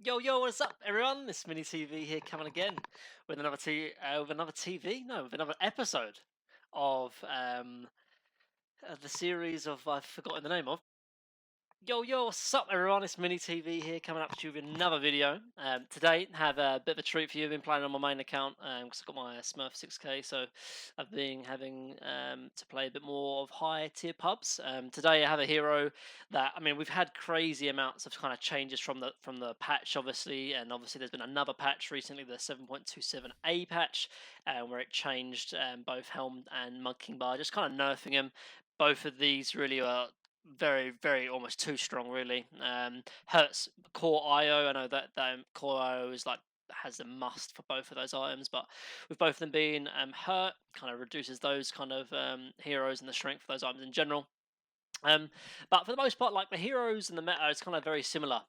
Yo, yo, what's up, everyone? This MiniTV here, coming again with another with another episode of the series of I've forgotten the name of. Yo, yo, what's up, everyone? It's MiniTV here, coming up to you with another video. Today, have a bit of a treat for you. I've been playing on my main account because I've got my Smurf 6K, so I've been having to play a bit more of high tier pubs. Today, I have a hero that we've had crazy amounts of kind of changes from the patch, obviously, and obviously there's been another patch recently, the 7.27a patch, where it changed both Helm and Mud King Bar, just kind of nerfing them. Both of these really are very almost too strong, really. Hurts core IO. I know that core IO is like has a must for both of those items, but with both of them being hurt, kind of reduces those kind of heroes and the strength of those items in general. Um, but for the most part, like the heroes and the meta is kind of very similar.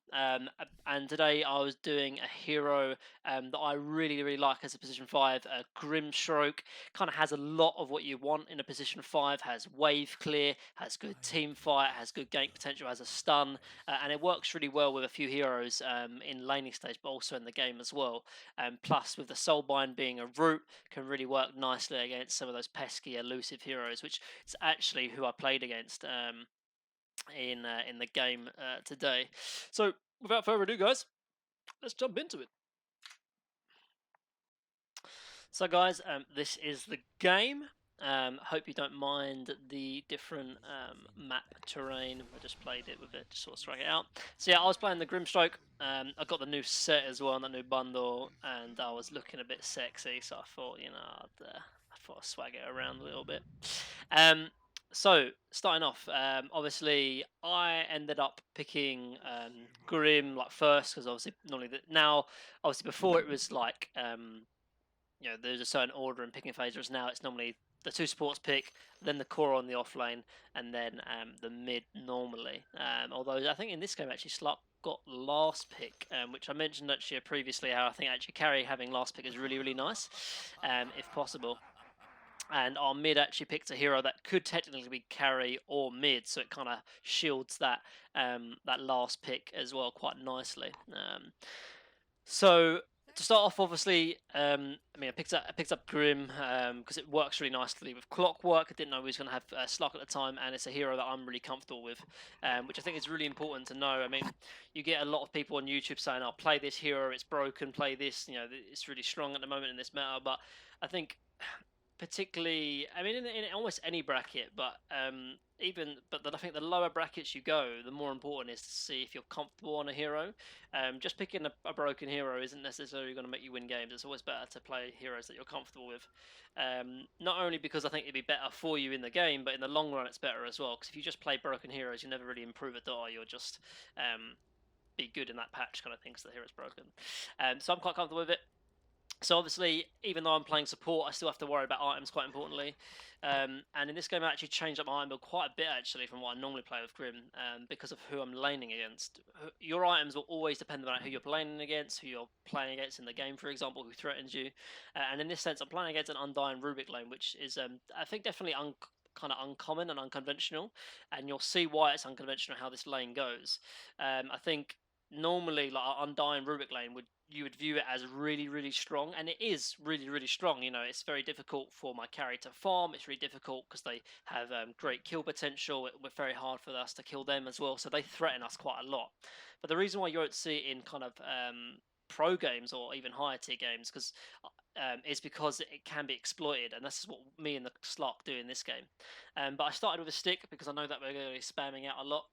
And today I was doing a hero that I really like as a position 5. Grimstroke kind of has a lot of what you want in a position 5. Has wave clear, has good team fight, has good gank potential, has a stun, and it works really well with a few heroes in laning stage, but also in the game as well. Plus, with the soulbind being a root, can really work nicely against some of those pesky elusive heroes, which is actually who I played against. In the game today. So, without further ado, guys, let's jump into it. So, guys, this is the game. Hope you don't mind the different map terrain. I just played it with it, just sort of strike it out. So yeah, I was playing the Grimstroke. I got the new set as well, and the new bundle, and I was looking a bit sexy, so I thought, I thought I'd swag it around a little bit. So starting off, obviously I ended up picking Grim like first because obviously now obviously before it was like there's a certain order in picking phases. Now it's normally the two supports pick, then the core on the off lane, and then the mid normally. Although I think in this game actually Slug got last pick, which I mentioned actually previously how I think actually carry having last pick is really nice, if possible. And our mid actually picked a hero that could technically be carry or mid, so it kind of shields that that last pick as well quite nicely. So to start off, obviously, I picked up Grim because it works really nicely with Clockwork. I didn't know he was going to have Slug at the time, and it's a hero that I'm really comfortable with, which I think is really important to know. I mean, you get a lot of people on YouTube saying, "I'll play this hero. It's broken. Play this. It's really strong at the moment in this meta." But I think particularly, in almost any bracket, but I think the lower brackets you go, the more important is to see if you're comfortable on a hero. Just picking a broken hero isn't necessarily going to make you win games. It's always better to play heroes that you're comfortable with. Not only because I think it'd be better for you in the game, but in the long run it's better as well. Because if you just play broken heroes, you never really improve at all. You'll just be good in that patch kind of thing because the hero's broken. So I'm quite comfortable with it. So obviously, even though I'm playing support, I still have to worry about items quite importantly. And in this game, I actually changed up my item build quite a bit actually from what I normally play with Grim, because of who I'm laning against. Your items will always depend on who you're laning against, who you're playing against in the game, for example, who threatens you. And in this sense, I'm playing against an Undying Rubik lane, which is, I think, definitely kind of uncommon and unconventional. And you'll see why it's unconventional how this lane goes. I think normally like Undying Rubik lane you would view it as really strong, and it is really strong. It's very difficult for my carry to farm. It's really difficult because they have great kill potential. We're very hard for us to kill them as well, so they threaten us quite a lot. But the reason why you won't see it in kind of pro games or even higher tier games is because it can be exploited, and this is what me and the Slark do in this game. But I started with a stick because I know that we're going to be spamming out a lot.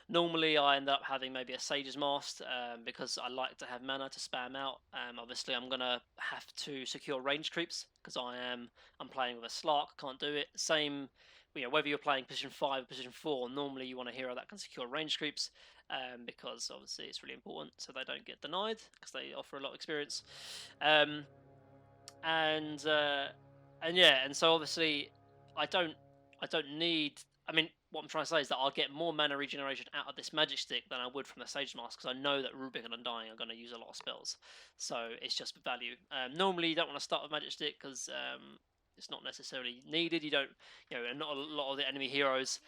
Normally, I end up having maybe a Sage's Mast because I like to have mana to spam out. Obviously, I'm gonna have to secure range creeps because I'm playing with a Slark, can't do it. Same, whether you're playing position 5 or position 4, normally you want a hero that can secure range creeps because obviously it's really important so they don't get denied because they offer a lot of experience. Um, and yeah, and so obviously I don't need. What I'm trying to say is that I'll get more mana regeneration out of this magic stick than I would from the Sage Mask because I know that Rubik and Undying are going to use a lot of spells, so it's just value. Normally, you don't want to start with magic stick because it's not necessarily needed. You don't, and not a lot of the enemy heroes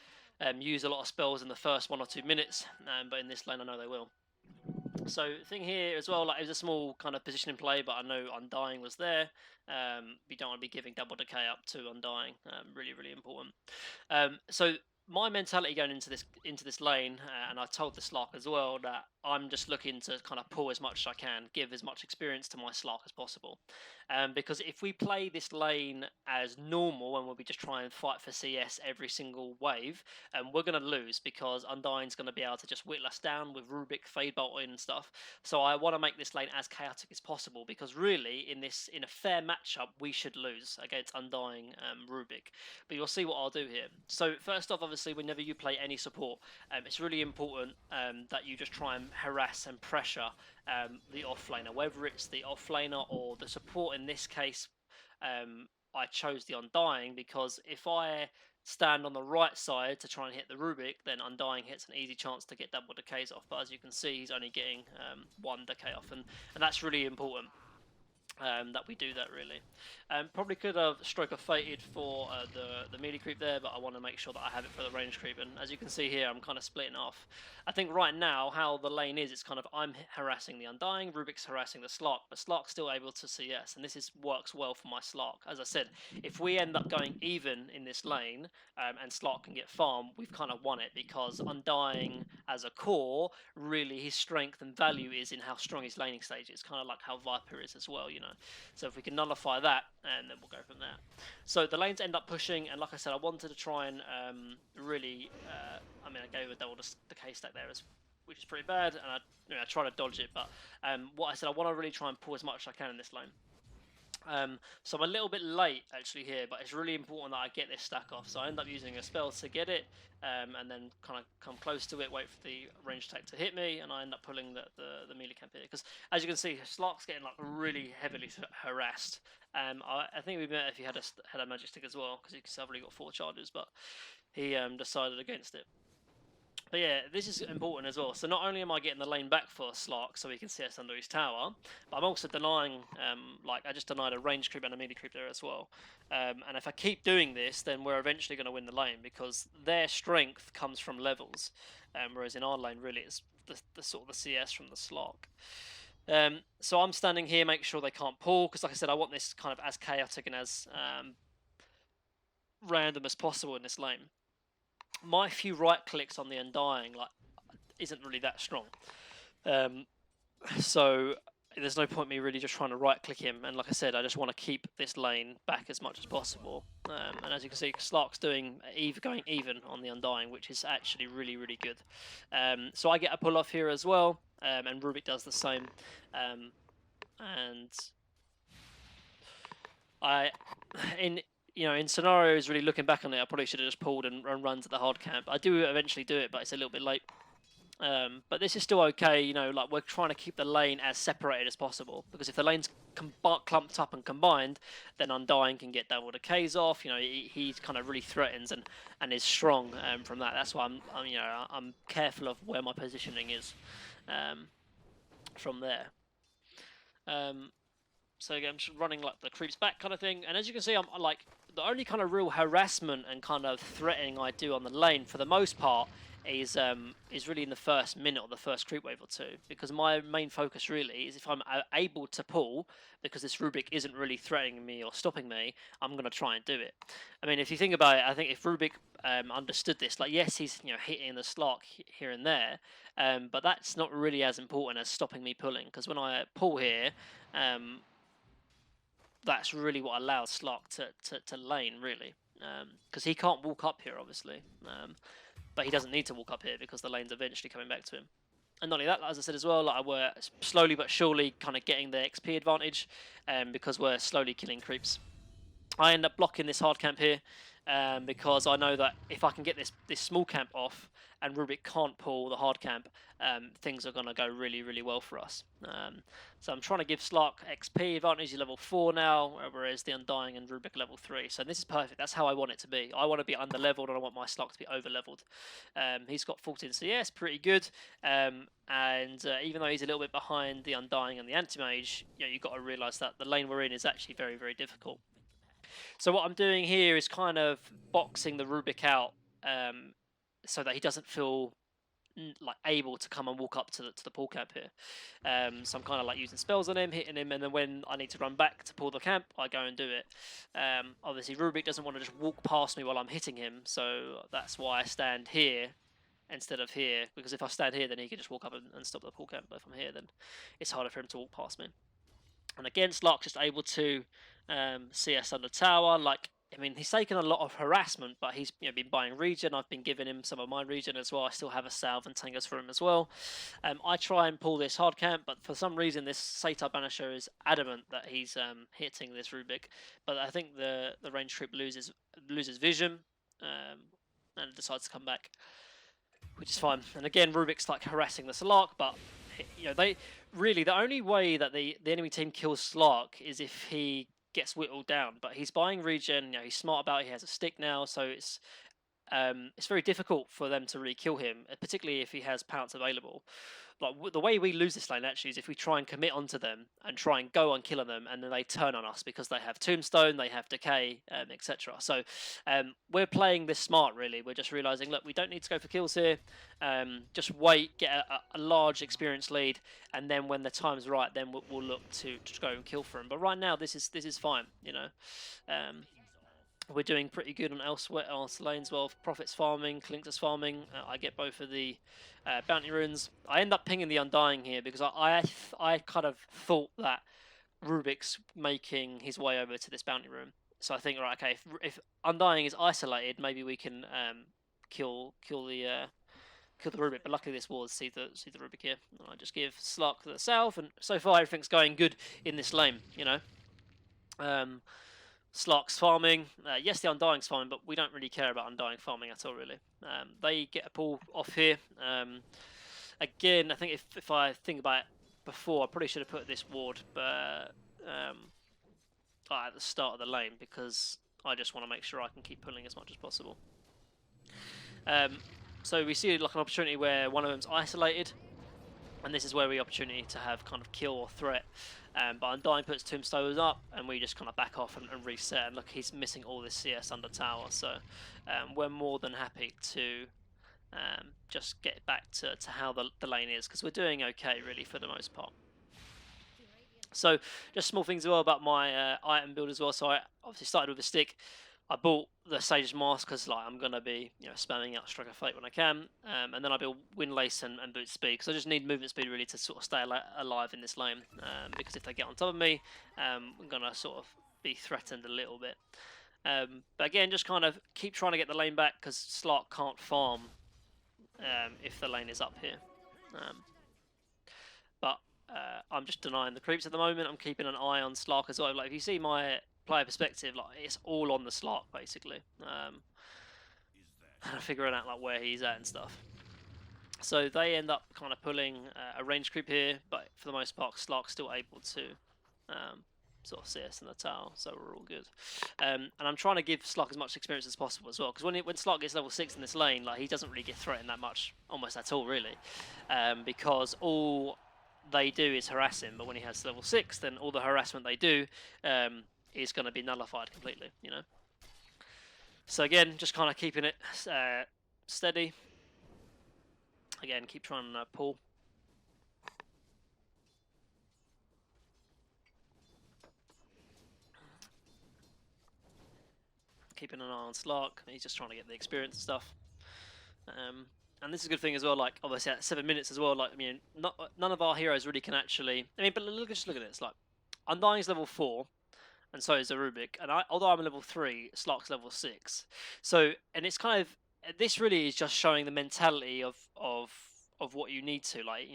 use a lot of spells in the first 1 or 2 minutes, but in this lane, I know they will. So thing here as well, like it was a small kind of position in play, but I know Undying was there. You don't want to be giving double decay up to Undying. Really, really important. So my mentality going into this lane, and I told the Slark as well that I'm just looking to kind of pull as much as I can, give as much experience to my Slark as possible. Because if we play this lane as normal and we'll be just trying to fight for CS every single wave, we're going to lose because Undying's going to be able to just whittle us down with Rubik, Fade Bolt in and stuff. So I want to make this lane as chaotic as possible because really in a fair matchup we should lose against Undying Rubik. But you'll see what I'll do here. So first off, obviously, whenever you play any support, it's really important that you just try and harass and pressure the offlaner, whether it's the offlaner or the support. In this case, I chose the Undying because if I stand on the right side to try and hit the Rubik, then Undying hits an easy chance to get double decays off. But as you can see, he's only getting one decay off, and that's really important. That we do that really. Probably could have Stroke of Fated for the melee creep there, but I want to make sure that I have it for the range creep. And as you can see here, I'm kind of splitting off. I think right now how the lane is, it's kind of I'm harassing the Undying, Rubik's harassing the Slark, but Slark's still able to CS, and this works well for my Slark. As I said, if we end up going even in this lane and Slark can get farm, we've kind of won it because Undying as a core, really his strength and value is in how strong his laning stage is, kind of like how Viper is as well, you know. So if we can nullify that, and then we'll go from there. So the lanes end up pushing, and like I said, I wanted to try and really, I mean, I gave a double decay stack there, which is pretty bad, and I try to dodge it, but what I said, I want to really try and pull as much as I can in this lane. So I'm a little bit late actually here, but it's really important that I get this stack off. So I end up using a spell to get it, and then kind of come close to it, wait for the range attack to hit me, and I end up pulling the melee camp here. Because as you can see, Slark's getting like really heavily harassed. I think we met if he had a magic stick as well, because he's already got 4 charges, but he decided against it. But yeah, this is important as well. So not only am I getting the lane back for Slark so he can CS under his tower, but I'm also denying, like I just denied a range creep and a melee creep there as well. And if I keep doing this, then we're eventually going to win the lane because their strength comes from levels, whereas in our lane, really, it's the sort of the CS from the Slark. So I'm standing here, making sure they can't pull, because like I said, I want this kind of as chaotic and as random as possible in this lane. My few right clicks on the Undying like isn't really that strong, so there's no point me really just trying to right click him. And like I said, I just want to keep this lane back as much as possible. And as you can see, Slark's going even on the Undying, which is actually really good. So I get a pull off here as well, and Rubik does the same. And in scenarios, really looking back on it, I probably should have just pulled and run to the hard camp. I do eventually do it, but it's a little bit late. But this is still okay, like we're trying to keep the lane as separated as possible, because if the lane's clumped up and combined, then Undying can get double decays off. He kind of really threatens and is strong from that. That's why I'm careful of where my positioning is from there. So again, I'm just running like the creeps back kind of thing, and as you can see, I'm like the only kind of real harassment and kind of threatening I do on the lane for the most part is really in the first minute or the first creep wave or two, because my main focus really is if I'm able to pull, because this Rubik isn't really threatening me or stopping me, I'm going to try and do it. I mean, if you think about it, I think if Rubik understood this, like yes, he's hitting the Slark here and there, but that's not really as important as stopping me pulling, because when I pull here, that's really what allows Slark to lane, really. Because he can't walk up here, obviously. But he doesn't need to walk up here because the lane's eventually coming back to him. And not only that, as I said as well, like we're slowly but surely kind of getting the XP advantage because we're slowly killing creeps. I end up blocking this hard camp here because I know that if I can get this small camp off and Rubik can't pull the hard camp, things are going to go really well for us. So I'm trying to give Slark XP advantage. He's level 4 now, whereas the Undying and Rubik level 3. So this is perfect. That's how I want it to be. I want to be under leveled and I want my Slark to be over leveled. He's got 14 CS, pretty good. And even though he's a little bit behind the Undying and the Anti-Mage, you've got to realise that the lane we're in is actually very difficult. So what I'm doing here is kind of boxing the Rubik out so that he doesn't feel like able to come and walk up to the pull camp here. So I'm kind of like using spells on him, hitting him, and then when I need to run back to pull the camp, I go and do it. Obviously, Rubik doesn't want to just walk past me while I'm hitting him, so that's why I stand here instead of here, because if I stand here, then he can just walk up and stop the pull camp. But if I'm here, then it's harder for him to walk past me. And again, Slark's just able to CS under tower. Like, I mean, he's taken a lot of harassment, but he's been buying regen. I've been giving him some of my regen as well. I still have a salve and Tangas for him as well. I try and pull this hard camp, but for some reason, this Satar Banisher is adamant that he's hitting this Rubik. But I think the range creep loses vision and decides to come back, which is fine. And again, Rubik's like harassing the Slark, but they really, the only way that the enemy team kills Slark is if he gets whittled down. But he's buying regen. He's smart about it. He has a stick now, so it's very difficult for them to really kill him, particularly if he has pounce available. Like the way we lose this lane actually is if we try and commit onto them and try and go on killing them, and then they turn on us because they have Tombstone, they have Decay, etc. So we're playing this smart really. We're just realizing, look, we don't need to go for kills here. Just wait, get a large experience lead, and then when the time's right, then we'll look to go and kill for him. But right now, this is fine. We're doing pretty good on else lanes. Well, Prophet's farming, Klink's farming. I get both of the bounty runes. I end up pinging the Undying here because I kind of thought that Rubik's making his way over to this bounty rune. So I think, right, okay, if Undying is isolated, maybe we can kill the Rubik. But luckily this ward see the Rubik here. And I just give Slark to the south, and so far everything's going good in this lane. Slark's farming. Yes, the Undying's farming, but we don't really care about Undying farming at all, really. They get a pull off here. Again, I think if I think about it before, I probably should have put this ward at the start of the lane, because I just want to make sure I can keep pulling as much as possible. So we see like an opportunity where one of them's isolated, and this is where we opportunity to have kind of kill or threat. But Undying puts Tombstones up, and we just kind of back off and reset. And look, he's missing all this CS under tower, so we're more than happy to just get back to how the lane is, because we're doing okay, really, for the most part. So just small things as well about my item build as well. So I obviously started with a stick. I bought the Sage's Mask because I'm going to be spamming out Strike of Fate when I can. And then I built Windlace and Boot Speed, because I just need movement speed really to sort of stay alive in this lane. Because if they get on top of me, I'm going to sort of be threatened a little bit. But again, just kind of keep trying to get the lane back, because Slark can't farm if the lane is up here. But I'm just denying the creeps at the moment. I'm keeping an eye on Slark as well. Like, if you see my player perspective, like, it's all on the Slark basically, and figuring out like where he's at and stuff. So they end up kind of pulling a range creep here, but for the most part, Slark's still able to sort of CS in the tower, so we're all good. And I'm trying to give Slark as much experience as possible as well, because when Slark gets level 6 in this lane, like, he doesn't really get threatened that much, almost at all really, because all they do is harass him. But when he has level 6, then all the harassment they do is going to be nullified completely, So again, just kind of keeping it steady. Again, keep trying to pull. Keeping an eye on Slark. He's just trying to get the experience and stuff. And this is a good thing as well, like, obviously at 7 minutes as well, like, I mean, none of our heroes really can actually, I mean, but just look at this, like, Undying's level 4, and so is the Rubik, and although I'm level 3, Slark's level 6. So, and it's kind of, this really is just showing the mentality of what you need to, like,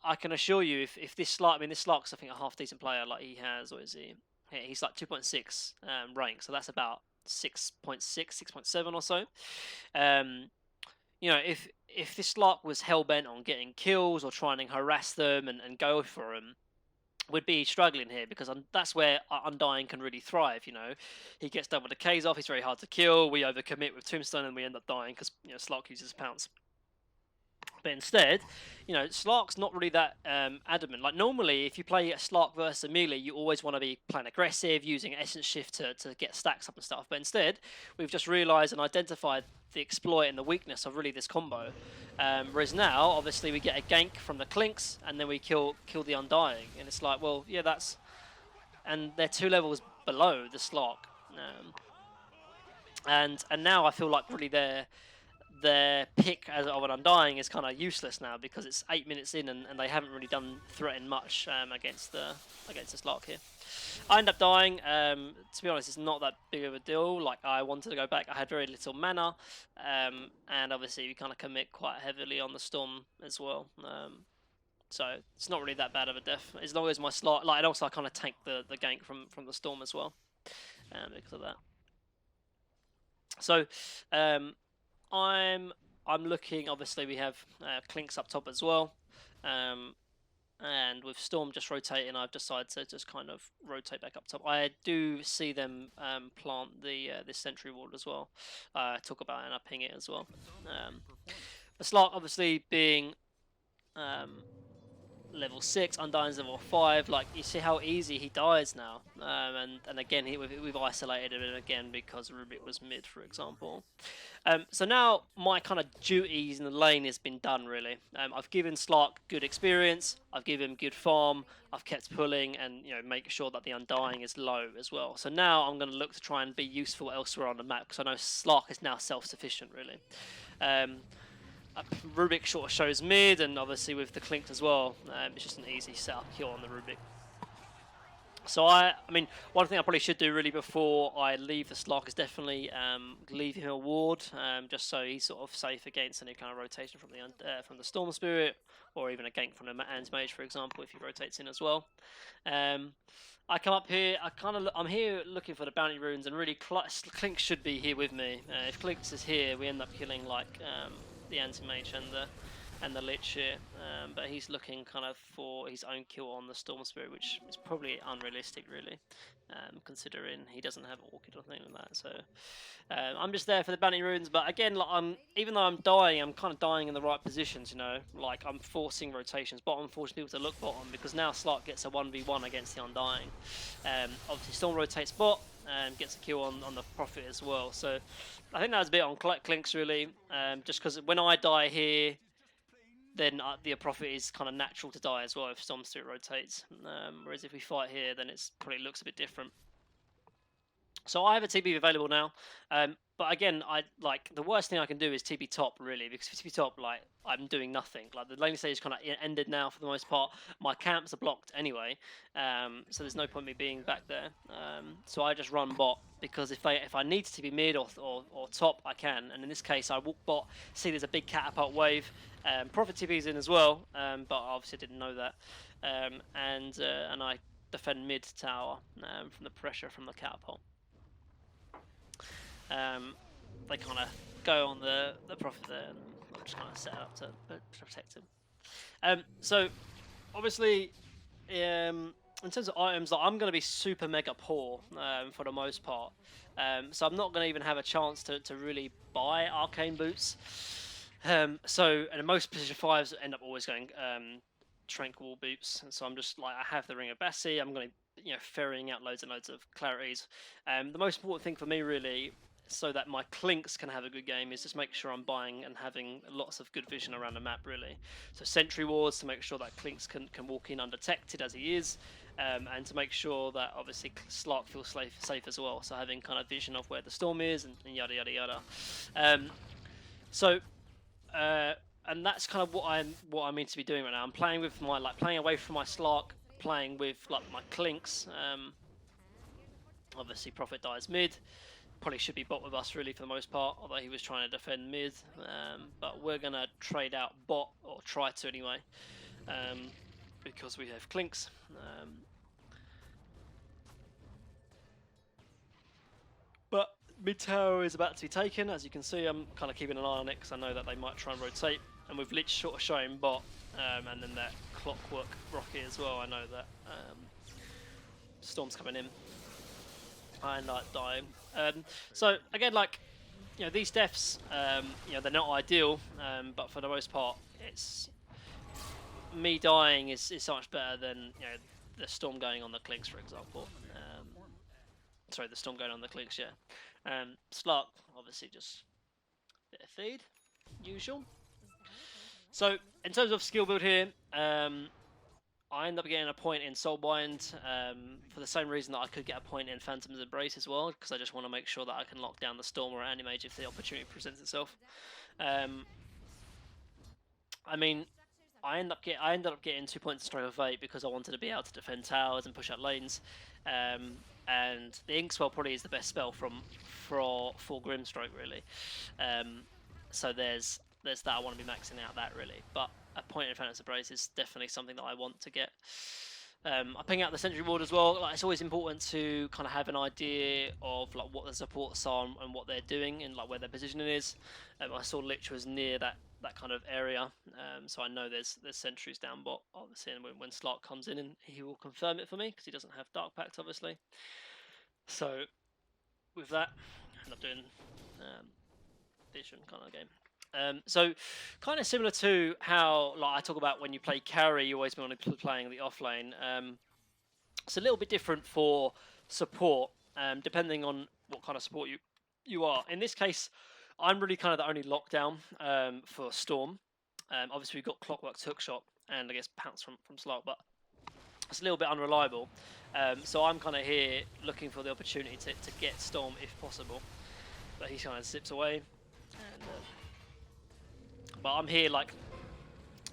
I can assure you, if this Slark, I mean, this Slark's, I think, a half decent player, like, he has, what is he? Yeah, he's like 2.6 rank, so that's about 6.6, 6.7 or so. If this Slark was hell-bent on getting kills or trying to harass them and go for them, we'd be struggling here, because that's where Undying can really thrive. He gets double decays off, he's very hard to kill, we overcommit with Tombstone, and we end up dying because Slark uses pounce. But instead, you know, Slark's not really that adamant. Like normally, if you play a Slark versus a melee, you always want to be playing aggressive, using Essence Shift to get stacks up and stuff. But instead, we've just realised and identified the exploit and the weakness of really this combo. Whereas now, obviously, we get a gank from the Clinks, and then we kill the Undying. And it's like, well, yeah, that's... And they're 2 levels below the Slark. And now I feel like really their pick as of an Undying is kind of useless now because it's 8 minutes in and they haven't really threatened much against the Slark here. I end up dying. To be honest, it's not that big of a deal. Like I wanted to go back, I had very little mana, and obviously we kind of commit quite heavily on the Storm as well. So it's not really that bad of a death as long as my Slark. Like, and also I kind of tanked the gank from the Storm as well, because of that. So I'm looking. Obviously, we have Clinks up top as well, and with Storm just rotating, I've decided to just kind of rotate back up top. I do see them plant this sentry wall as well. Talk about it and I ping it as well. The Slark obviously being level 6, Undying's level 5. Like you see how easy he dies now, and again we've isolated him again because Rubik was mid, for example. So now my kind of duties in the lane has been done really. I've given Slark good experience, I've given him good farm, I've kept pulling and make sure that the Undying is low as well. So now I'm going to look to try and be useful elsewhere on the map because I know Slark is now self-sufficient really. Rubik sort of shows mid, and obviously with the Clink as well, it's just an easy setup kill on the Rubik. So I mean, one thing I probably should do really before I leave the Slark is definitely leave him a ward, just so he's sort of safe against any kind of rotation from the Storm Spirit, or even a gank from the Anti-Mage, for example, if he rotates in as well. I come up here, I'm here looking for the bounty runes, and really Clink should be here with me. If Clinks is here, we end up killing like the Anti-Mage and the Lich here, but he's looking kind of for his own kill on the Storm Spirit, which is probably unrealistic really, considering he doesn't have Orchid or anything like that. So I'm just there for the bounty runes, but again, like, even though I'm dying, I'm kind of dying in the right positions, like I'm forcing rotations bottom, forcing people to look bottom, because now Slark gets a 1v1 against the Undying. Obviously Storm rotates bot, gets a kill on the Prophet as well. So I think that was a bit on Clinks really, just because when I die here, then the Prophet is kind of natural to die as well if Storm Spirit rotates. Whereas if we fight here, then it probably looks a bit different. So I have a TB available now, but again, the worst thing I can do is TB top really, because if TB top, like I'm doing nothing. Like the laning stage is kind of ended now for the most part. My camps are blocked anyway, so there's no point me being back there. So I just run bot, because if I need to be mid or top, I can. And in this case, I walk bot. See, there's a big catapult wave. Prophet TB's in as well, but obviously didn't know that. And I defend mid tower from the pressure from the catapult. They kind of go on the Prophet there, and I'm just kind of set up to protect him. So obviously, in terms of items, I'm going to be super mega poor for the most part. So I'm not going to even have a chance to really buy arcane boots. And most position 5s end up always going tranquil boots, and so I'm just like, I have the Ring of Bassi, I'm going to ferrying out loads and loads of clarities. The most important thing for me really, so that my Clinks can have a good game, is just make sure I'm buying and having lots of good vision around the map really. So sentry wards to make sure that Clinks can walk in undetected as he is, and to make sure that obviously Slark feels safe as well, so having kind of vision of where the Storm is and yada yada yada. And that's kind of what I mean to be doing right now. I'm playing with my playing away from my Slark, playing with like my Clinks. Obviously Prophet dies mid. Probably should be bot with us really for the most part, although he was trying to defend mid. But we're gonna trade out bot, or try to anyway, because we have Clinks. But mid tower is about to be taken. As you can see, I'm kind of keeping an eye on it because I know that they might try and rotate. And with Lich sort of showing bot, and then that Clockwork Rocket as well, I know that Storm's coming in. I end up dying. So again, these deaths, they're not ideal, but for the most part, it's me dying is so much better than the storm going on the clicks, for example. Sorry, the storm going on the clicks, yeah. Slark, obviously, just bit of feed, usual. So in terms of skill build here, I end up getting a point in Soulbind for the same reason that I could get a point in Phantom's Embrace as well, because I just want to make sure that I can lock down the Storm or Animage if the opportunity presents itself. I mean, I ended up getting 2 points of Stroke of 8 because I wanted to be able to defend towers and push out lanes. And the Ink Spell probably is the best spell for Grimstroke, really. So there's that. I want to be maxing out that, really. But a point in Phantom's Embrace is definitely something that I want to get. I ping out the Sentry Ward as well. Like, it's always important to kind of have an idea of like what the supports are and what they're doing and like where their positioning is. I saw Lich was near that kind of area, so I know there's sentries down bot, obviously, and when Slark comes in, and he will confirm it for me because he doesn't have Dark Pact, obviously. So with that, I end up doing vision kind of game. So kind of similar to how like I talk about when you play carry, you always want to be playing the offlane. It's a little bit different for support, depending on what kind of support you are. In this case, I'm really kind of the only lockdown for Storm. Obviously, we've got Clockwork's Hookshot and I guess Pounce from Slark, but it's a little bit unreliable. So I'm kind of here looking for the opportunity to get Storm if possible. But he kind of zips away. And, but I'm here like,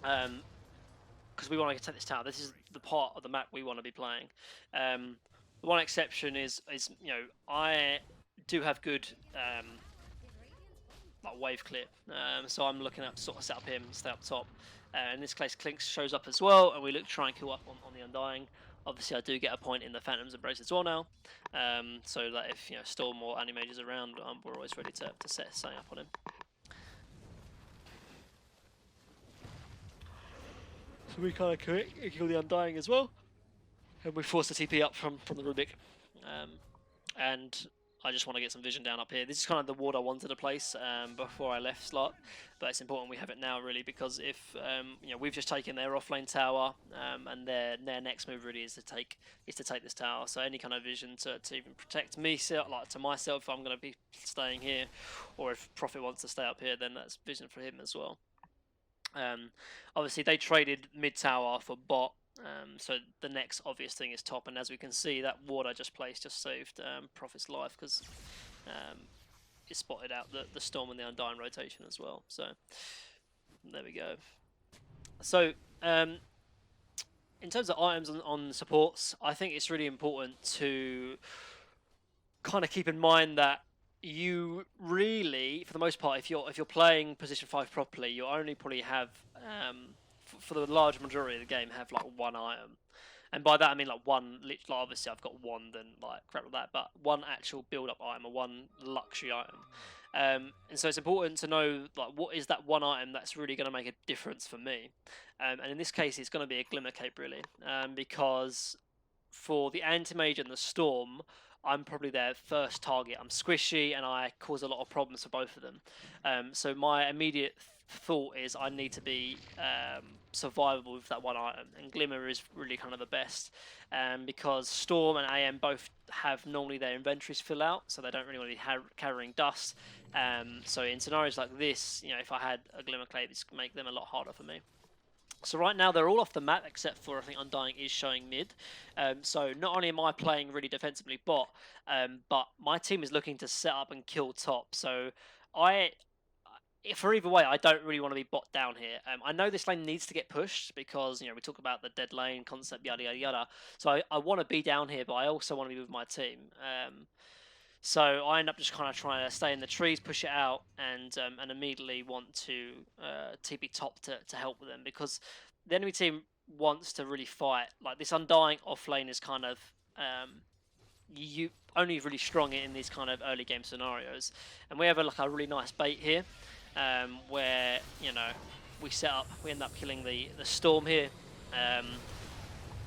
because we want to take this tower. This is the part of the map we want to be playing. The one exception is I do have good like wave clear, so I'm looking at sort of set up him, stay up top. In this case, Clinks shows up as well, and we look to try and kill up on the Undying. Obviously, I do get a point in the Phantom's Embrace as well now, so that if Storm or Animage is around, we're always ready to set something up on him. So we kind of kill the Undying as well, and we force the TP up from the Rubik, and I just want to get some vision down up here. This is kind of the ward I wanted to place before I left Slark, but it's important we have it now, really, because if we've just taken their offlane tower, and their next move really is to take this tower. So any kind of vision to even protect me, like to myself, if I'm going to be staying here, or if Prophet wants to stay up here, then that's vision for him as well. Obviously, they traded mid tower for bot. So the next obvious thing is top, and as we can see, that ward I just placed just saved Prophet's life because it spotted out the Storm and the Undying rotation as well. So there we go. So in terms of items on supports, I think it's really important to kind of keep in mind that you really, for the most part, if you're playing position 5 properly, you only probably have for the large majority of the game have like one item, and by that I mean like one. Like obviously I've got wand and like crap like that, but one actual build-up item or one luxury item. And so it's important to know like what is that one item that's really going to make a difference for me. And in this case, it's going to be a Glimmer Cape really, because for the Anti-Mage and the Storm, I'm probably their first target. I'm squishy and I cause a lot of problems for both of them. So my immediate thought is I need to be survivable with that one item, and Glimmer is really kind of the best, because Storm and AM both have normally their inventories fill out, so they don't really want to be carrying dust. So in scenarios like this, if I had a Glimmer Clave, it's make them a lot harder for me. So right now they're all off the map except for I think Undying is showing mid. So not only am I playing really defensively bot, but my team is looking to set up and kill top. So for either way, I don't really want to be bot down here. I know this lane needs to get pushed because we talk about the dead lane concept, yada yada yada. So I want to be down here, but I also want to be with my team. So I end up just kind of trying to stay in the trees, push it out, and immediately want to TP top to help with them, because the enemy team wants to really fight. Like this Undying off lane is kind of you only really strong in these kind of early game scenarios, and we have a really nice bait here, where we set up, we end up killing the Storm here.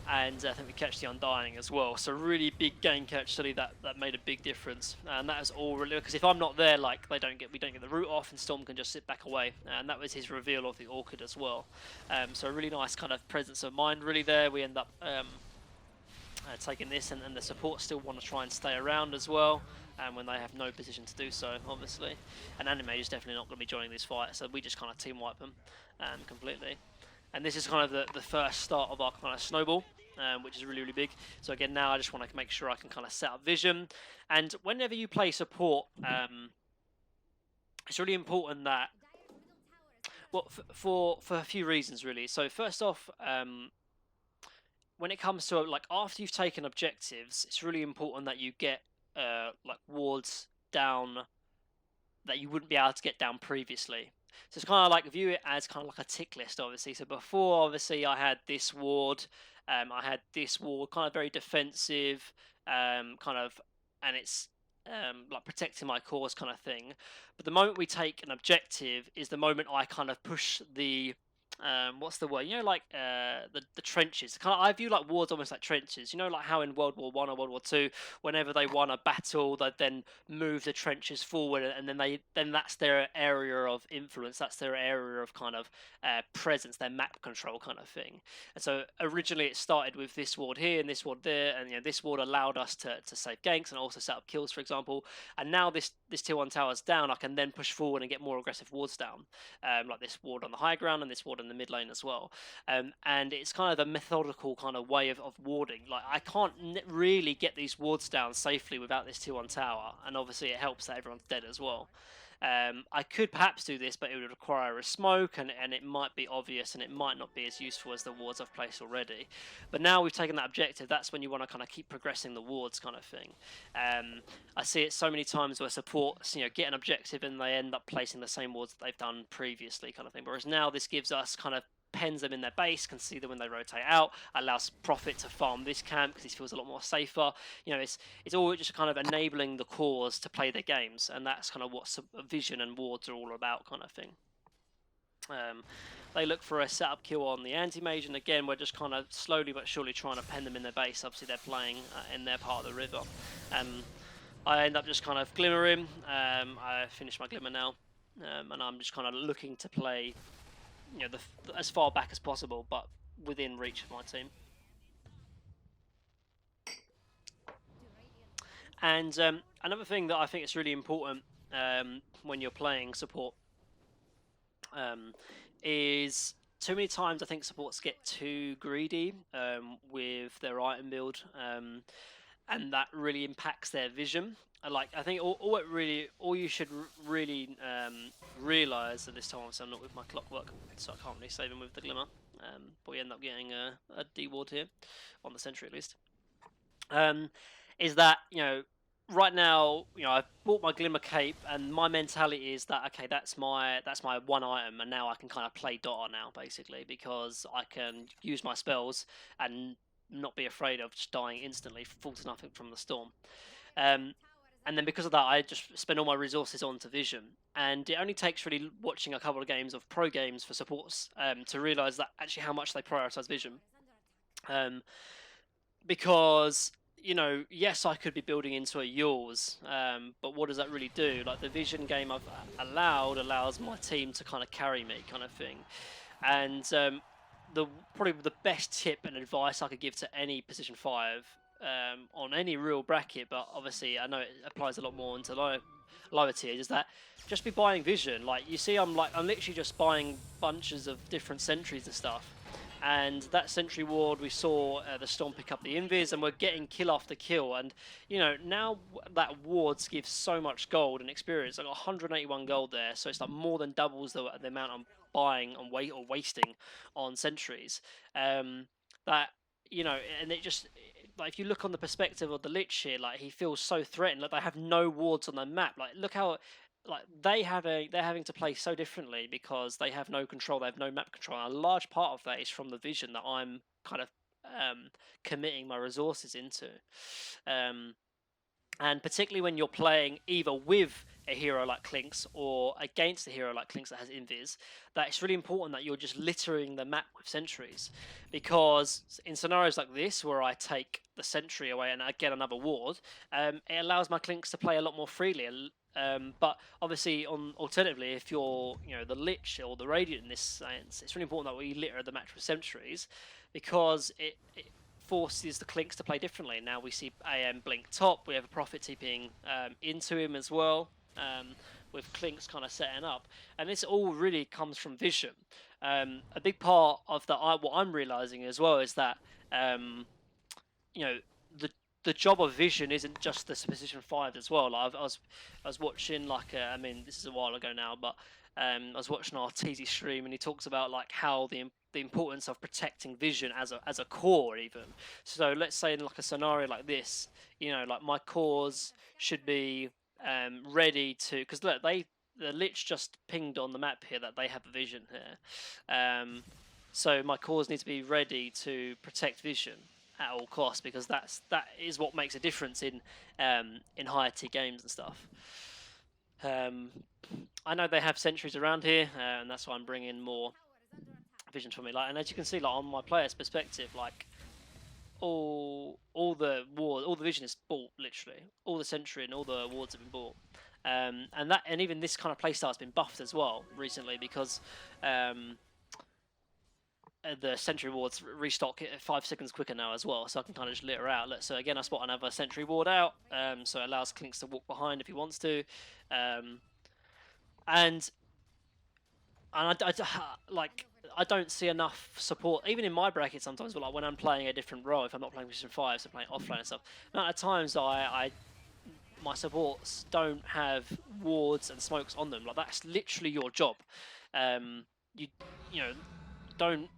and I think we catch the Undying as well. So really big gank actually that made a big difference, and that was all really because if I'm not there, like we don't get the root off, and Storm can just sit back away, and that was his reveal of the Orchid as well. So a really nice kind of presence of mind really there. We end up taking this, and the support still want to try and stay around as well. And when they have no position to do so, obviously, and Anime is definitely not going to be joining this fight, so we just kind of team wipe them completely. And this is kind of the first start of our kind of snowball, which is really, really big. So again, now I just want to make sure I can kind of set up vision. And whenever you play support, it's really important that, well, for a few reasons, really. So first off, when it comes to like after you've taken objectives, it's really important that you get like wards down that you wouldn't be able to get down previously. So it's kind of like view it as kind of like a tick list, obviously. So before, obviously, I had this ward, kind of very defensive, kind of, and it's like protecting my cause kind of thing. But the moment we take an objective is the moment I kind of push the what's the word? You know, like the trenches. Kind of, I view like wards almost like trenches. You know, like how in World War One or World War Two, whenever they won a battle, they then move the trenches forward, and then that's their area of influence. That's their area of kind of presence, their map control kind of thing. And so originally it started with this ward here and this ward there, and this ward allowed us to save ganks and also set up kills, for example. And now this tier 1 tower's down, I can then push forward and get more aggressive wards down, like this ward on the high ground and this ward in the mid lane as well. And it's kind of a methodical kind of way of warding. Like I can't really get these wards down safely without this tier 1 tower, and obviously it helps that everyone's dead as well. I could perhaps do this, but it would require a smoke, and it might be obvious, and it might not be as useful as the wards I've placed already. But now we've taken that objective, that's when you want to kind of keep progressing the wards kind of thing. I see it so many times where supports, get an objective and they end up placing the same wards that they've done previously kind of thing. Whereas now this gives us kind of pens them in their base, can see them when they rotate out, allows Prophet to farm this camp because he feels a lot more safer. It's all just kind of enabling the cores to play their games, and that's kind of what vision and wards are all about kind of thing. They look for a setup kill on the anti-mage, and again we're just kind of slowly but surely trying to pen them in their base. Obviously they're playing in their part of the river. I end up just kind of glimmering. I finish my glimmer now, and I'm just kind of looking to play as far back as possible, but within reach of my team. And another thing that I think is really important when you're playing support is too many times I think supports get too greedy with their item build, and that really impacts their vision. Like I think all you should really realize at this time. So I'm not with my clockwork, so I can't really save him with the glimmer. But we end up getting a D ward here on the sentry at least. Is that right now I've bought my glimmer cape, and my mentality is that okay, that's my one item, and now I can kind of play Dota now basically, because I can use my spells and not be afraid of just dying instantly, fall to nothing from the storm. And then because of that, I just spend all my resources onto vision. And it only takes really watching a couple of games of pro games for supports to realise that actually how much they prioritise vision. Because, yes, I could be building into a yours, but what does that really do? Like the vision game I've allows my team to kind of carry me kind of thing. And probably the best tip and advice I could give to any position 5 on any real bracket, but obviously I know it applies a lot more into lower tiers, is that just be buying vision. Like you see, I'm literally just buying bunches of different sentries and stuff, and that sentry ward we saw the storm pick up the invis, and we're getting kill after kill, and now that wards give so much gold and experience. I got 181 gold there, so it's like more than doubles the amount I'm buying on wasting on sentries. And it just, like if you look on the perspective of the Lich here, like he feels so threatened. Like they have no wards on the map. Like look how they're having to play so differently because they have no control. They have no map control. And a large part of that is from the vision that I'm kind of committing my resources into. And particularly when you're playing either with a hero like Clinks or against a hero like Clinks that has invis, that it's really important that you're just littering the map with sentries. Because in scenarios like this, where I take the sentry away and I get another ward, it allows my Clinks to play a lot more freely. But obviously, alternatively, if you're the Lich or the Radiant in this sense, it's really important that we litter the match with sentries, because it forces the Clinks to play differently. Now we see AM blink top. We have a Prophet TPing into him as well, with Clinks kind of setting up. And this all really comes from vision. A big part of what I'm realizing as well is that you know the the job of vision isn't just the position 5 as well. Like I was watching I mean, this is a while ago now, but I was watching our TZ stream, and he talks about like how the importance of protecting vision as a core even. So let's say in like a scenario like this, like my cores should be ready to, because look, the Lich just pinged on the map here that they have a vision here. So my cores need to be ready to protect vision at all costs, because that is what makes a difference in higher tier games and stuff. I know they have sentries around here, and that's why I'm bringing more vision for me. Like, and as you can see, like on my player's perspective, like all the vision is bought, literally. All the sentry and all the wards have been bought. And even this kind of playstyle has been buffed as well recently, because the sentry wards restock it 5 seconds quicker now as well, so I can kind of just litter out. So again, I spot another sentry ward out, so it allows Clinks to walk behind if he wants to, and I don't see enough support, even in my bracket sometimes, but like when I'm playing a different role, if I'm not playing position 5, so playing offlane and stuff, amount of times my supports don't have wards and smokes on them. Like, that's literally your job. You don't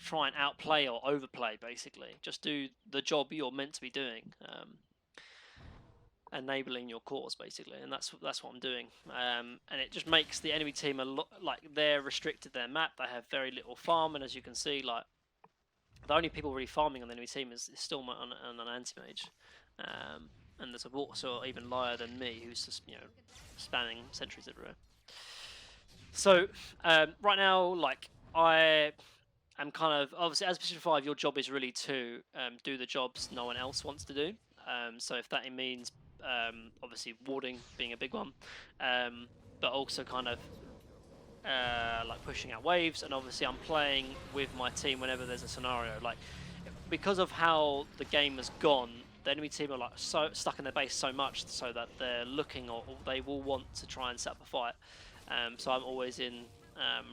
try and outplay or overplay, basically. Just do the job you're meant to be doing, enabling your cores, basically, and that's what I'm doing. And it just makes the enemy team a lot like they're restricted their map. They have very little farm, and as you can see, like the only people really farming on the enemy team is still on an anti-mage, and there's a also even liar than me, who's just spamming sentries everywhere. So right now, like I'm kind of, obviously as position 5, your job is really to do the jobs no one else wants to do. So if that means obviously warding being a big one, but also kind of like pushing out waves, and obviously I'm playing with my team whenever there's a scenario. Like, because of how the game has gone, the enemy team are like so stuck in their base so much so that they're looking, or they will want to try and set up a fight. So I'm always in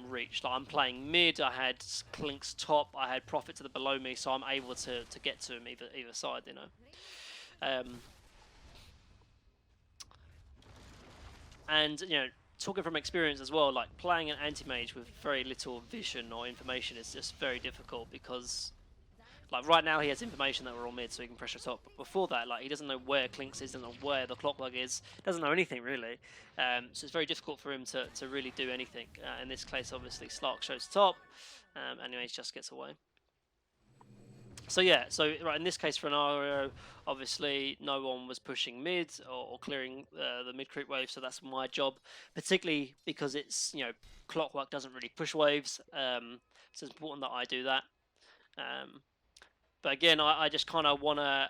reach. Like, I'm playing mid, I had Clinks top, I had Prophet to the below me, so I'm able to get to him either side, And talking from experience as well, like playing an anti-mage with very little vision or information is just very difficult, because like right now he has information that we're all mid, so he can pressure top. But before that, like, he doesn't know where Clinks is, doesn't know where the clockwork is, doesn't know anything really. So it's very difficult for him to really do anything. In this case, obviously, Slark shows top, anyways, just gets away. So yeah, so right in this case scenario, obviously no one was pushing mid or clearing the mid creep wave, so that's my job, particularly because it's Clockwork doesn't really push waves, so it's important that I do that. But again, I just kind of want to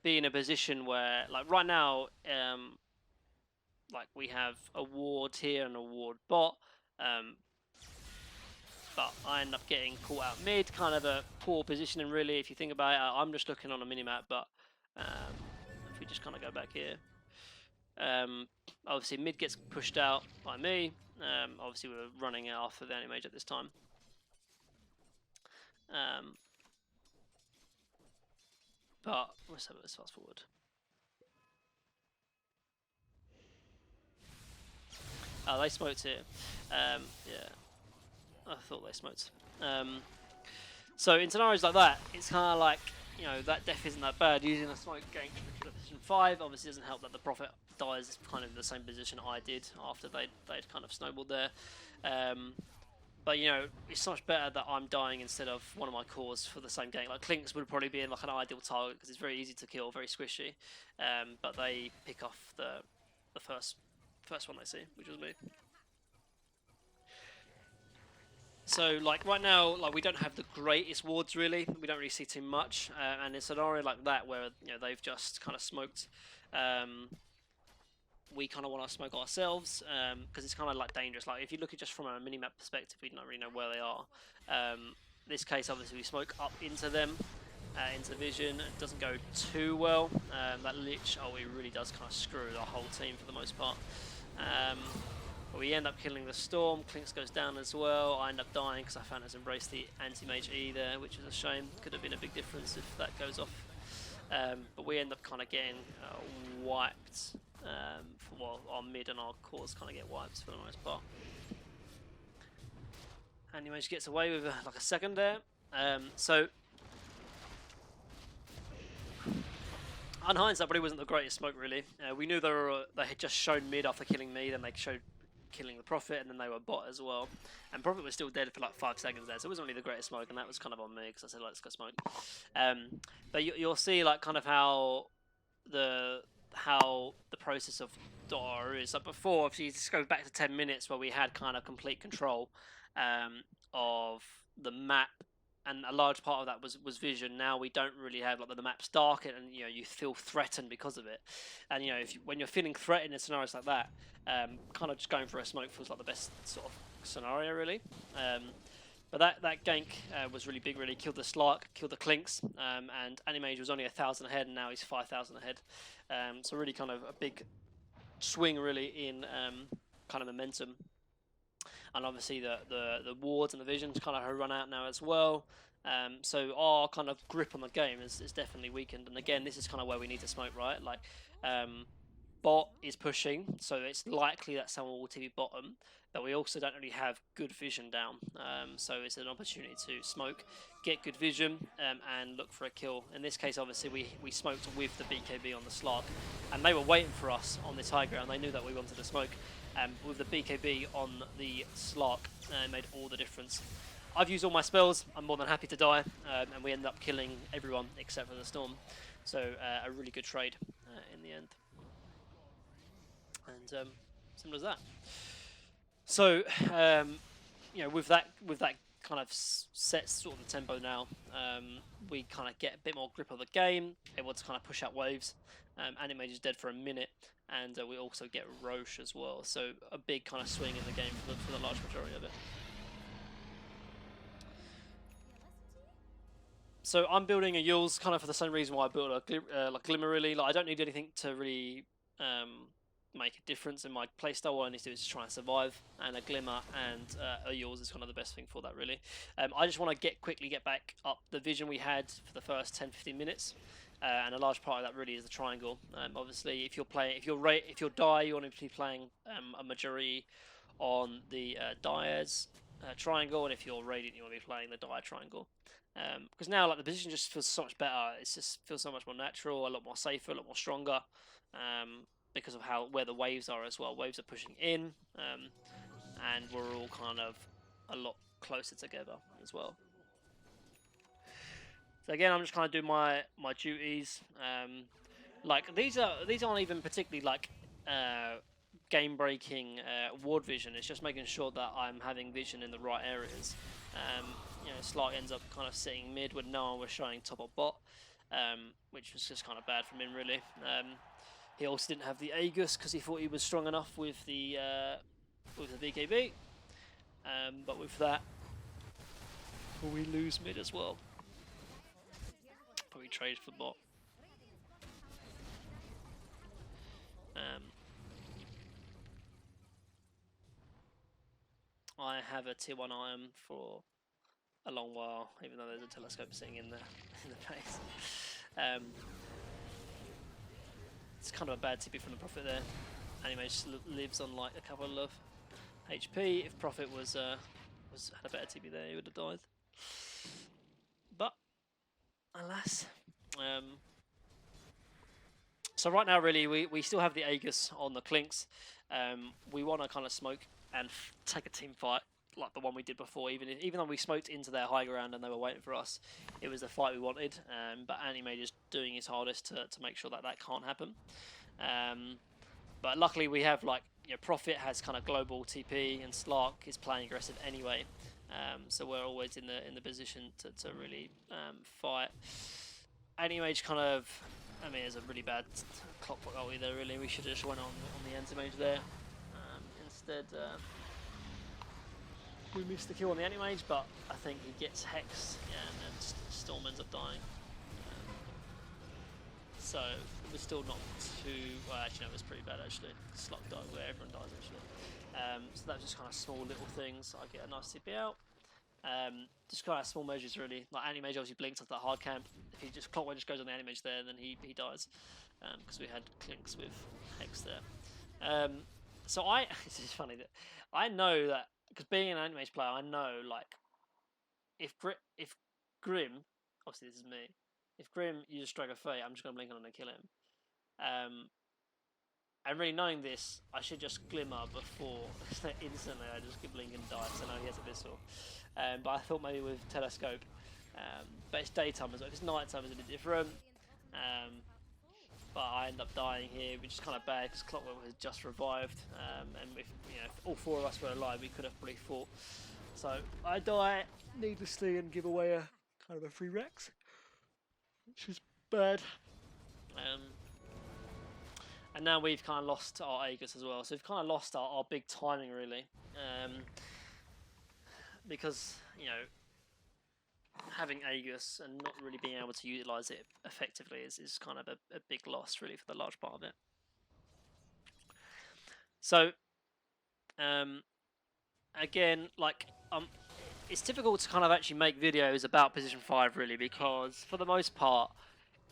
be in a position where, like right now, like we have a ward here and a ward bot, but I end up getting caught out mid, kind of a poor positioning really, if you think about it. I'm just looking on a minimap, but if we just kind of go back here, obviously mid gets pushed out by me. Obviously we're running after the anti-mage at this time. But let's fast forward. Oh, they smoked here. Yeah, I thought they smoked. So in scenarios like that, it's kind of like, that death isn't that bad. Using a smoke gank for position 5 obviously doesn't help that the Prophet dies kind of in the same position I did after they'd kind of snowballed there. But you know, it's so much better that I'm dying instead of one of my cores for the same gank. Like Clinks would probably be in like an ideal target because it's very easy to kill, very squishy. But they pick off the first one they see, which was me. So like right now, like we don't have the greatest wards really. We don't really see too much, and in a scenario like that where you know they've just kind of smoked. We kind of want to smoke ourselves because it's kind of like dangerous. Like if you look at just from a mini-map perspective, we don't really know where they are. This case, obviously, we smoke up into them, into vision. It doesn't go too well. That lich, oh, it really does kind of screw the whole team for the most part. But we end up killing the storm. Clinks goes down as well. I end up dying because I found us embrace the anti-mage E there, which is a shame. Could have been a big difference if that goes off. But we end up kind of getting wiped. Well, our mid and our cores kind of get wiped for the most part. Anti-mage gets away with like a second there. So on hindsight, probably wasn't the greatest smoke really. We knew they had just shown mid after killing me, then they showed killing the Prophet, and then they were bot as well. And Prophet was still dead for like 5 seconds there, so it wasn't really the greatest smoke, and that was kind of on me because I said let's go smoke. But you'll see like kind of how the process of .r is. Like before, if you just go back to 10 minutes where we had kind of complete control of the map, and a large part of that was vision. Now we don't really have, like the map's dark, and you know you feel threatened because of it. And you know when you're feeling threatened in scenarios like that, kind of just going for a smoke feels like the best sort of scenario really. But that gank was really big, really killed the Slark, killed the Clinks, and Animage was only 1,000 ahead, and now he's 5,000 ahead. So really kind of a big swing really in kind of momentum. And obviously the wards and the visions kind of run out now as well. So our kind of grip on the game is definitely weakened. And again, this is kind of where we need to smoke, right? Like bot is pushing, so it's likely that someone will TP bottom, but we also don't really have good vision down. So it's an opportunity to smoke, get good vision, and look for a kill. In this case, obviously, we smoked with the BKB on the Slark, and they were waiting for us on this high ground. They knew that we wanted to smoke. With the BKB on the Slark, it made all the difference. I've used all my spells. I'm more than happy to die, and we end up killing everyone except for the Storm. So a really good trade in the end. And simple as that. So you know, with that kind of set sort of the tempo now, we kind of get a bit more grip of the game, able to kind of push out waves. Animage is dead for a minute, and we also get Roche as well. So a big kind of swing in the game for the large majority of it. So I'm building a Yules kind of for the same reason why I built a like Glimmer really. Like I don't need anything to really make a difference in my playstyle. All I need to do is try and survive, and a Glimmer and a Yules is kind of the best thing for that really. I just want to quickly get back up the vision we had for the first 10-15 minutes. And a large part of that really is the triangle. Obviously, if you're die, you want to be playing a majority on the Diaz triangle, and if you're Radiant, you want to be playing the Dire triangle. Because now, like the position just feels so much better. It just feels so much more natural, a lot more safer, a lot more stronger. Because of where the waves are as well. Waves are pushing in, and we're all kind of a lot closer together as well. So again, I'm just kind of doing my duties. Like these aren't even particularly like game-breaking ward vision. It's just making sure that I'm having vision in the right areas. You know, Slark ends up kind of sitting mid when no one was showing top or bot, which was just kind of bad from him really. He also didn't have the Aegis because he thought he was strong enough with the BKB. But with that, we lose mid as well. Probably trade for bot. I have a tier 1 item for a long while, even though there's a telescope sitting in the base. It's kind of a bad TP from the Prophet there. Animage just lives on like a couple of HP. If Prophet had a better TP there, he would have died. But alas. So right now, really, we still have the Aegis on the Clinks. We want to kind of smoke and take a team fight. like the one we did before. Even though we smoked into their high ground and they were waiting for us, it was the fight we wanted. But Anti-Mage is doing his hardest to make sure that can't happen. But luckily we have like Prophet has kind of global TP and Slark is playing aggressive anyway. So we're always in the position to really fight. Anti-Mage kind of, I mean, it's a really bad clockwork ulti there. Really, we should have just went on the Anti-Mage there. Instead, we missed the kill on the Anti-Mage, but I think he gets hexed, and then Storm ends up dying. So it was still not too. Well, actually, no, it was pretty bad actually. Slug died where everyone dies actually. So that was just kind of small little things. I get a nice TP out. Just kind of small measures really. Like Anti-Mage obviously blinks off that hard camp. If he just clockwise just goes on the Anti-Mage there, then he dies. Because we had clinks with Hex there. So it's just funny that I know that, because being an Anti-Mage player, I know like if Grim, obviously this is me, if Grim uses Strike of Fate, I'm just gonna blink on him and kill him. And really knowing this, I should just Glimmer before instantly I just give blink and die, so I know he has Abyssal. But I thought maybe with Telescope, but it's daytime as well. If it's nighttime, it's a bit different. But I end up dying here, which is kind of bad because Clockwork has just revived, and if all four of us were alive, we could have probably fought. So I die needlessly and give away a kind of a free Rex, which is bad. And now we've kind of lost our Aegis as well, so we've kind of lost our big timing really, because having Aegis and not really being able to utilise it effectively is kind of a big loss really for the large part of it. So again, like it's difficult to kind of actually make videos about Position 5 really, because for the most part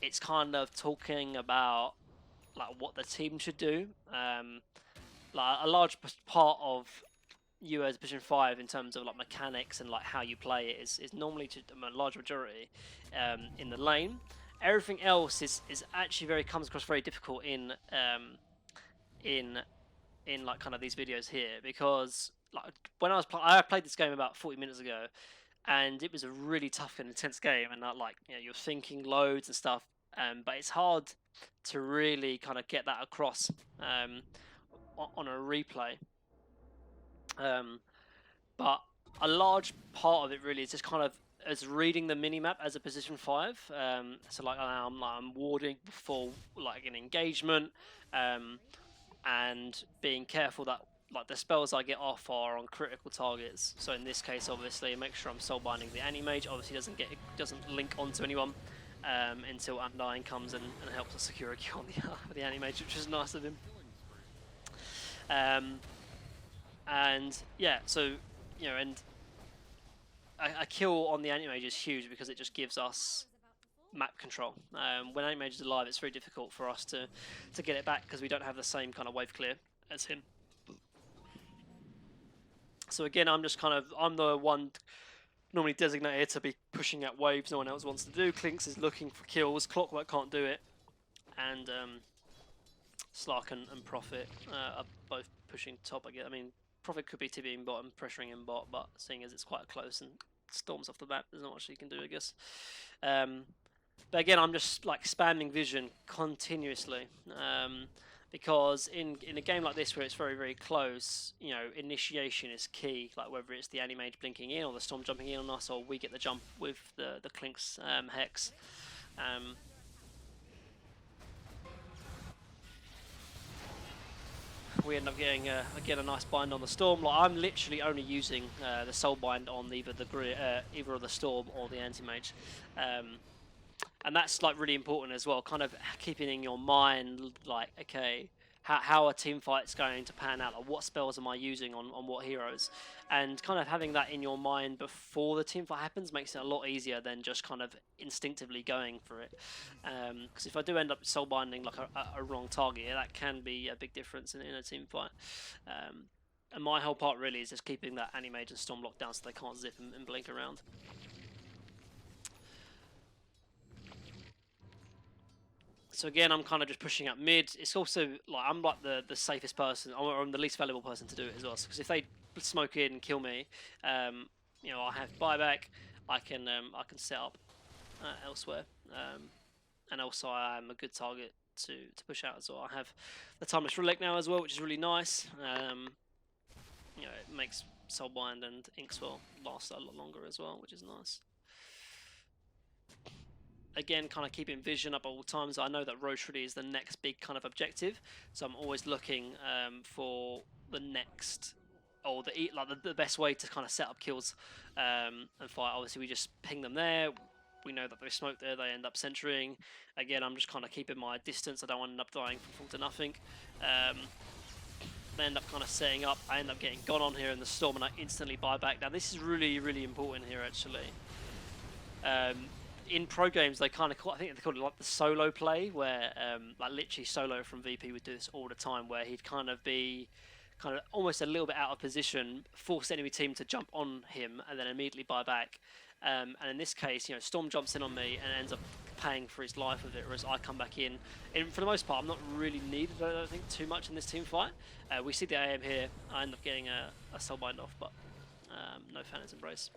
it's kind of talking about like what the team should do. Like a large part of you as Position 5 in terms of like mechanics and like how you play it is normally to a large majority in the lane. Everything else is actually comes across very difficult in like kind of these videos here, because like when I played this game about 40 minutes ago, and it was a really tough and intense game, and like you're thinking loads and stuff, but it's hard to really kind of get that across on a replay. But a large part of it really is just kind of as reading the minimap as a Position 5. So like I'm warding before like an engagement, and being careful that like the spells I get off are on critical targets. So in this case, obviously, make sure I'm soul binding the Anti-Mage. Obviously, doesn't link onto anyone until Undying comes and helps us secure a kill on the Anti-Mage, which is nice of him. And yeah, so and a kill on the Anti-Mage is huge because it just gives us map control. When Anti-Mage is alive, it's very difficult for us to get it back because we don't have the same kind of wave clear as him. So again, I'm the one normally designated to be pushing out waves no one else wants to do. Clinks is looking for kills, Clockwork can't do it, and Slark and Prophet are both pushing top. I mean, Prophet could be TVing bot and pressuring in bot, but seeing as it's quite close and Storm's off the map, there's not much you can do, I guess. But again, I'm just like spamming vision continuously, because in a game like this where it's very close, initiation is key. Like whether it's the Anti-Mage blinking in or the Storm jumping in on us, or we get the jump with the Clink's Hex. We end up getting a nice bind on the Storm. Like I'm literally only using the soul bind on either of the Storm or the Anti-Mage. And that's like really important as well, kind of keeping in your mind like, okay, how a team fight's going to pan out, like what spells am I using on what heroes, and kind of having that in your mind before the team fight happens makes it a lot easier than just kind of instinctively going for it. Because if I do end up soul binding like a wrong target, that can be a big difference in a team fight. And my whole part really is just keeping that Anti-Mage and Storm locked down so they can't zip and blink around. So again, I'm kind of just pushing up mid. It's also like I'm like the safest person, or I'm the least valuable person to do it as well. Because if they smoke in and kill me, you know, I have buyback. I can set up elsewhere, and also I am a good target to push out as well. I have the timeless relic now as well, which is really nice. You know, it makes Soulbind and Inkswell last a lot longer as well, which is nice. Again, kind of keeping vision up at all times. I know that Rotary is the next big kind of objective, so I'm always looking for the next, or the best way to kind of set up kills and fight. Obviously, we just ping them there. We know that they smoke there. They end up centering. Again, I'm just kind of keeping my distance. I don't want to end up dying from full to nothing. They end up kind of setting up. I end up getting gone on here in the storm, and I instantly buy back. Now, this is really, really important here, actually. In pro games, they kind of I think they call it like the solo play, where like literally Solo from VP would do this all the time, where he'd kind of be almost a little bit out of position, force the enemy team to jump on him, and then immediately buy back. And in this case, you know, Storm jumps in on me and ends up paying for his life with it, whereas I come back in. And for the most part, I'm not really needed, I don't think, too much in this team fight. We see the AM here. I end up getting a Soulbind off, but no Phantom's Embrace.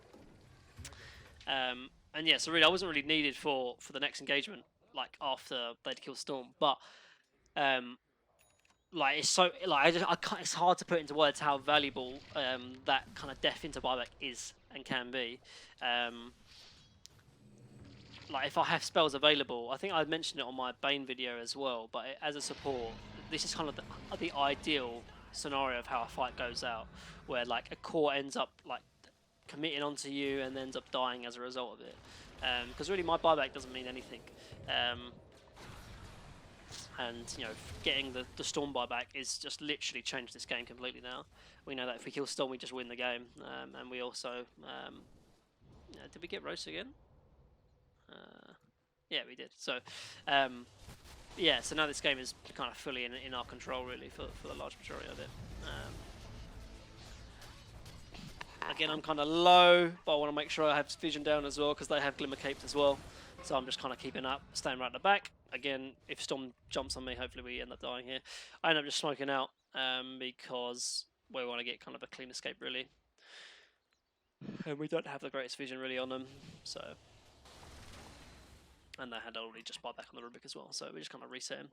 And yeah, so really, I wasn't really needed for the next engagement, like after they'd killed Storm. But like it's so like I can't, it's hard to put into words how valuable that kind of death into buyback is and can be. Like if I have spells available, I think I mentioned it on my Bane video as well. But as a support, this is kind of the ideal scenario of how a fight goes out, where like a core ends up like committing onto you and ends up dying as a result of it. Because really my buyback doesn't mean anything. And you know, getting the Storm buyback is just literally changed this game completely now. We know that if we kill Storm, we just win the game. And we also, did we get Roast again? Yeah, we did. So, yeah, so now this game is kind of fully in our control, really, for the large majority of it. Again, I'm kind of low, but I want to make sure I have vision down as well, because they have Glimmer Capes as well. So I'm just kind of keeping up, staying right at the back. Again, if Storm jumps on me, hopefully we end up dying here. I end up just smoking out because we want to get kind of a clean escape, really. And we don't have the greatest vision, really, on them, so... And they had already just bought back on the Rubik as well, so we just kind of reset him.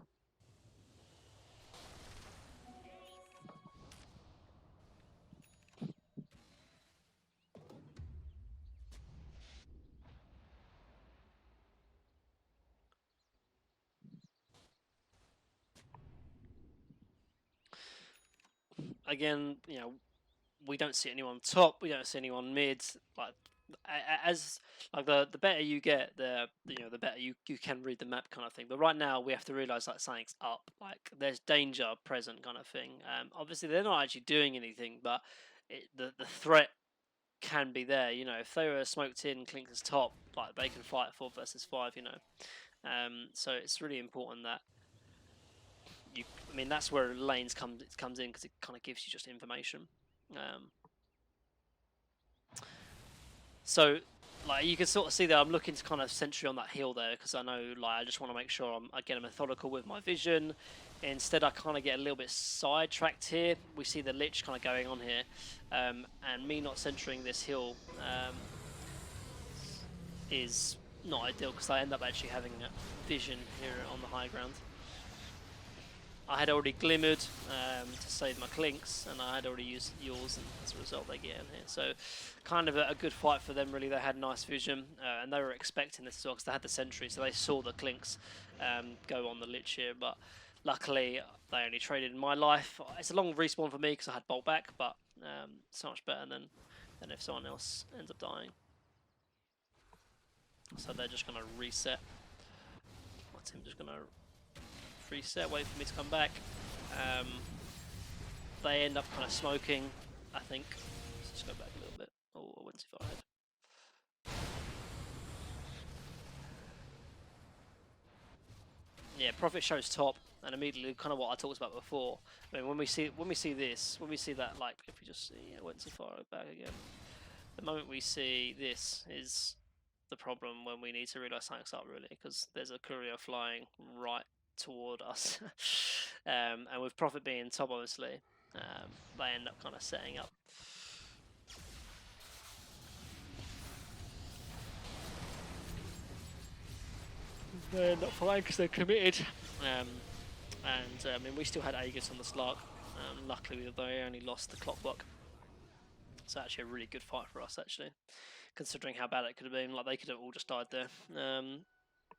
Again, you know, we don't see anyone top, we don't see anyone mid. Like as like the better you get, the better you can read the map, kind of thing. But right now we have to realize that something's up. Like there's danger present, kind of thing. Obviously they're not actually doing anything, but the threat can be there. You know, if they were smoked in, Clinkers top, like they can fight 4 versus 5. You know, so it's really important that. I mean, that's where lanes comes in, because it kind of gives you just information. So, like, you can sort of see that I'm looking to kind of sentry on that hill there, because I know, like, I just want to make sure I get methodical with my vision. Instead, I kind of get a little bit sidetracked here. We see the Lich kind of going on here, and me not centering this hill is not ideal, because I end up actually having vision here on the high ground. I had already glimmered to save my clinks, and I had already used yours, and as a result they get in here. So kind of a good fight for them, really. They had nice vision, and they were expecting this as well, because they had the sentry, so they saw the clinks go on the Lich here. But luckily, they only traded my life. It's a long respawn for me, because I had bolt back, but so much better than if someone else ends up dying. So they're just going to reset. My team's just going to reset, wait for me to come back. They end up kind of smoking, I think. Let's just go back a little bit. Oh, I went too far ahead. Yeah, Prophet shows top, and immediately kind of what I talked about before. I mean, when we see that, like, if we just see, yeah, went too far back again. The moment we see this is the problem, when we need to realise something's up, really, because there's a courier flying right toward us. And with Prophet being top, obviously, they end up kind of setting up. They're not fine because they're committed. I mean, we still had Aegis on the Slark. Luckily, they only lost the Clockwork. It's actually a really good fight for us, actually, considering how bad it could have been. Like, they could have all just died there.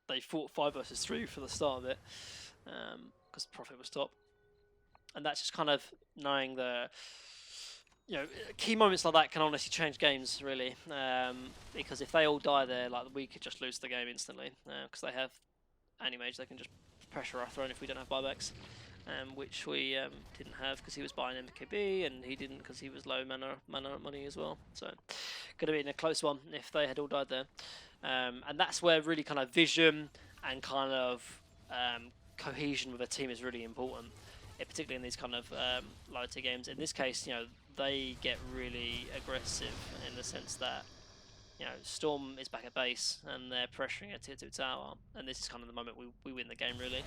They fought 5 versus 3 for the start of it, because Prophet was top. And that's just kind of knowing the, key moments like that can honestly change games, really. Because if they all die there, like, we could just lose the game instantly. Because they have Anti-Mage, they can just pressure our throne if we don't have buybacks. Which we didn't have because he was buying MKB, and he didn't because he was low mana money as well. So could have been a close one if they had all died there. And that's where really kind of vision and kind of cohesion with a team is really important, particularly in these kind of low tier games. In this case, they get really aggressive in the sense that Storm is back at base and they're pressuring a tier 2 tower, and this is kind of the moment we win the game, really.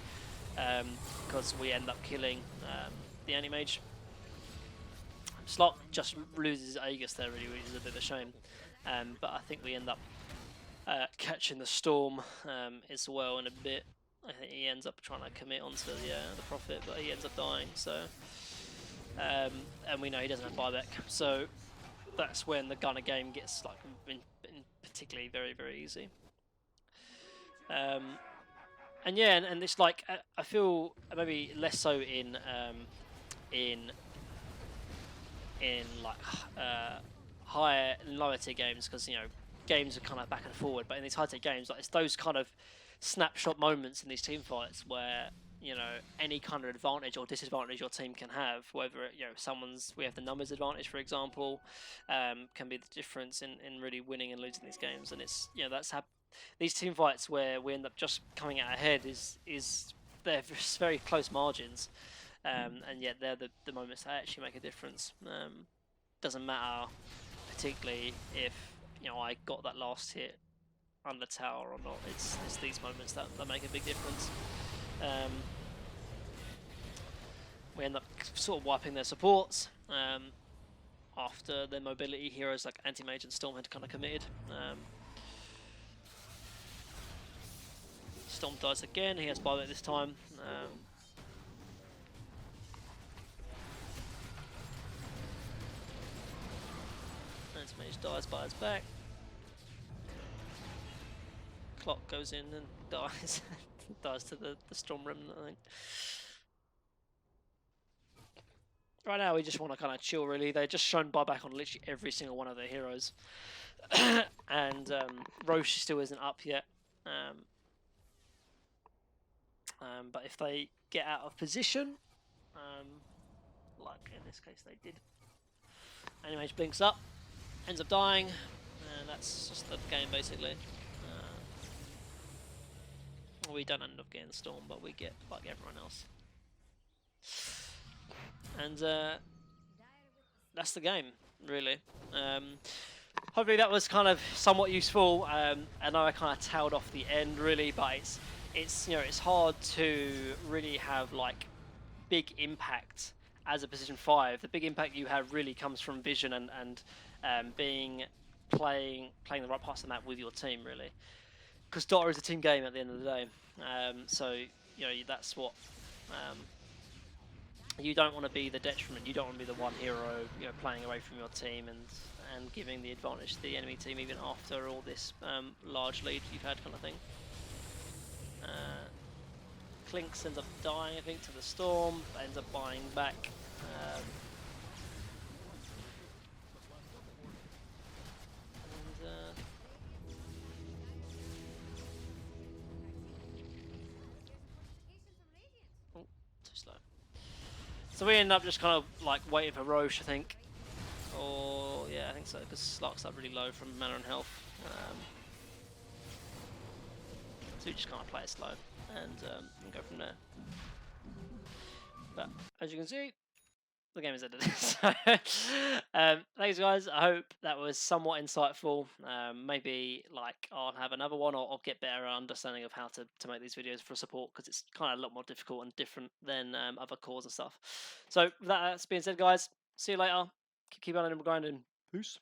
Because we end up killing the Anti-Mage. Slot just loses Aegis there, really, which is a bit of a shame. But I think we end up catching the Storm as well in a bit. I think he ends up trying to commit onto the Prophet, but he ends up dying. So, and we know he doesn't have buyback. So that's when the Gunner game gets like particularly very, very easy. And yeah, and it's like I feel maybe less so in like higher and lower tier games, because games are kind of back and forward. But in these high tier games, like, it's those kind of snapshot moments in these team fights where any kind of advantage or disadvantage your team can have, whether we have the numbers advantage, for example, can be the difference in really winning and losing these games. And it's that's how these team fights where we end up just coming out ahead is they're very close margins, and yet they're the moments that actually make a difference. Doesn't matter particularly if I got that last hit under tower or not. It's these moments that make a big difference. We end up sort of wiping their supports after their mobility heroes like Anti-Mage and Storm had kind of committed. Storm dies again, he has buyback this time. Anti-Mage dies, buys back. Clock goes in and dies. Dies to the Storm Remnant, I think. Right now we just want to kind of chill, really. They've just shown buyback on literally every single one of their heroes. And Roche still isn't up yet. But if they get out of position, like in this case they did, Anti-Mage blinks up, ends up dying, and that's just the game, basically. We don't end up getting the Storm, but we get like everyone else. And that's the game, really. Hopefully that was kind of somewhat useful. I know I kind of tailed off the end, really, but it's hard to really have like big impact as a position 5. The big impact you have really comes from vision and playing the right parts of the map with your team, really. Because Dota is a team game at the end of the day. So that's what. You don't want to be the detriment. You don't want to be the one hero, playing away from your team and giving the advantage to the enemy team even after all this large lead you've had, kind of thing. Clinks ends up dying, I think, to the Storm, but ends up buying back. So we end up just kind of like waiting for Roche, I think. Or yeah, I think so, because Slark's up really low from mana and health. So we just kind of play it slow and go from there. But as you can see, the game is ended. So, thanks guys. I hope that was somewhat insightful. Maybe like I'll have another one, or I'll get better understanding of how to make these videos for support, because it's kind of a lot more difficult and different than other cores and stuff. So with that's being said, guys, see you later. Keep on grinding. Peace.